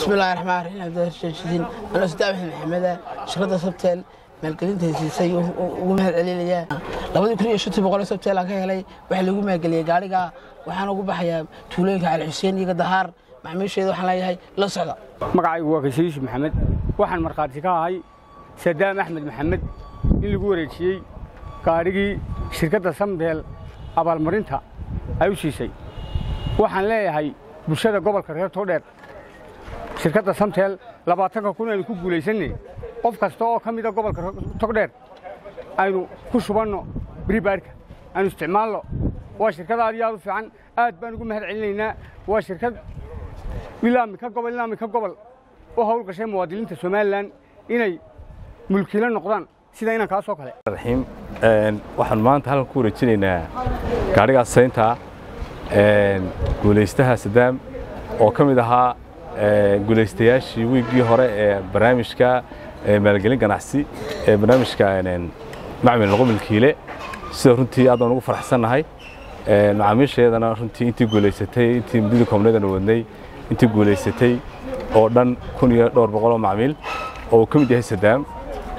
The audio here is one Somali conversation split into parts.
بسم الله الرحمن الرحيم عبد الشاشين أنا أستاذ محمد شغلة سبتل مالكلين تيسي ومهد عليا لابد كل شيء بقول سبتل أكيد لي وحلو ما قال لي قارقة وحنا أقول بحياة توليك على الحسين يقدر مع مش يدو حنا هي لا صعدة مقعي وكسيش محمد وحن مرقاتك هاي سدام أحمد محمد اللي يقول شيء قارقي شركة سمبل أبى المرنتها أي شيء وحن لا هي بشرة قبل كرير تودر شركة سمتل لبعضها كنا نكون جوليسني قف كستوى كم إذا قبل تقدر أينو كشوفانو بريبارك أنو استعماله وشركة عادية في عن بنقول مهد علينا وشركة بلامي كقبل وهول كشيء موادلين تسمال لان إني ملكيلا نقدان سيدنا كاسوك هلا الرحيم waxaan maanta halkan ku wareejinaynaa gaariga saynta guuleystaha Sadaam oo kamid ahaa guuleystayaashii wiigii hore ee barnaamijka maalgelin ganacsi ee barnaamijka macmil lagu milkiile sida runtii aad aan ugu faraxsanahay macaamiisheedana runtii intii guuleysatay intii midda koobneedana wadnay intii guuleysatay oo dhan 1200 macaamiil oo kamid yahay Sadaam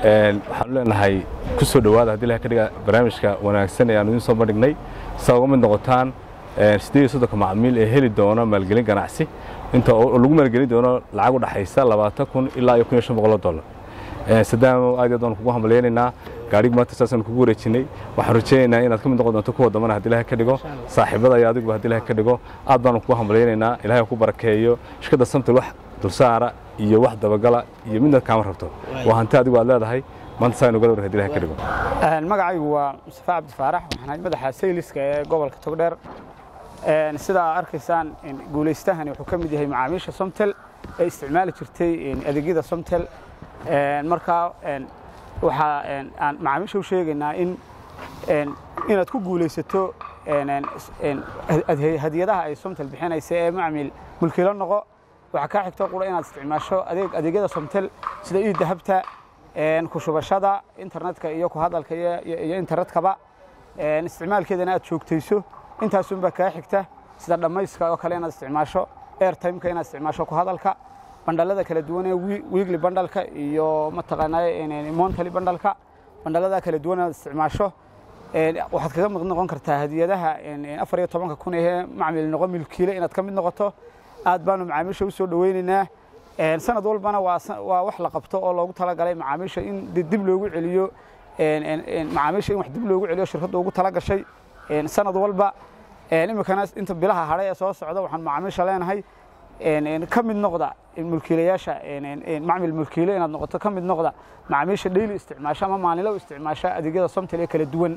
waxaan leenahay ku soo dhawaada hadii la ka dhiga barnaamijka wanaagsan ee aan idin soo bandhignay sababo mid noqotaan 8 macaamiil ee heli doona maalgelin ganacsi inta lagu maalgelin doono lacag u dhaxaysa 20,000 ilaa $1500 Sadaam aad ayaan kugu hambalyeynaa gaariga maanta saasan kugu wareejinay waxaan rajaynaynaa inaad ka mid noqon doonto kuwa damana hadii la ka dhigo saaxiibada ay adigu hadii la ka dhigo aad baan kugu hambalyeynaa Ilaahay ku barakeeyo shirkadda Samtel wax dulsaara iyo wax dabagala iyo midna kaama rabto waxaan adigu aad leedahay maanta saan uga war hadii la ka dhigo magacaygu waa Mustafa Abdi Faarax waxaan madaxa sayliska ee gobolka Togdheer sida arkaysaan guuleystahani wuxuu ka mid yahay macaamiisha Samtel ee isticmaali jirtay adeegyada Samtel marka waxa aan macaamiisha u sheegaynaa in inaad ku guuleysato hadiyadaha ay Samtel bixinayso ee macaamiil mulkiilo noqo waxa ka xigto qura inaad isticmaasho adeegyada Samtel sida dahabta ku shubashada internetka iyo ku hadalka iyo internetkaba isticmaalkeedana aad joogtayso intaas un baa ka xigta sida dhamayska oo kale inaad isticmaasho airtime-ka inaad isticmaasho ku hadalka bandhalada kala duwan ee weekly bandhalka iyo mataqaanaa monthly bandhalka bandhalada kala duwan inaad isticmaasho waxaad kaga mid noqon kartaa hadiyadaha 14,000 ee macaamiil noqon milkiile inaad ka mid noqoto aad baanu macaamiisha u soo dhaweynaynaa sanad walbana waa wax la qabto oo loogu tala galay macaamiisha in dib loogu celiyo macaamiisha in wax dib loogu celiyo shirkadda ugu tala gashay sanad walba imikana inta bilaha hare ee soo socda waxaan macaamiisha leenahay ka mid noqda mulkiilayaasha macaamiil mulkiile inaad noqoto ka mid noqda macaamiisha daily isticmaasho ama maalinle isticmaasho adeegyada Samtel ee kala duwan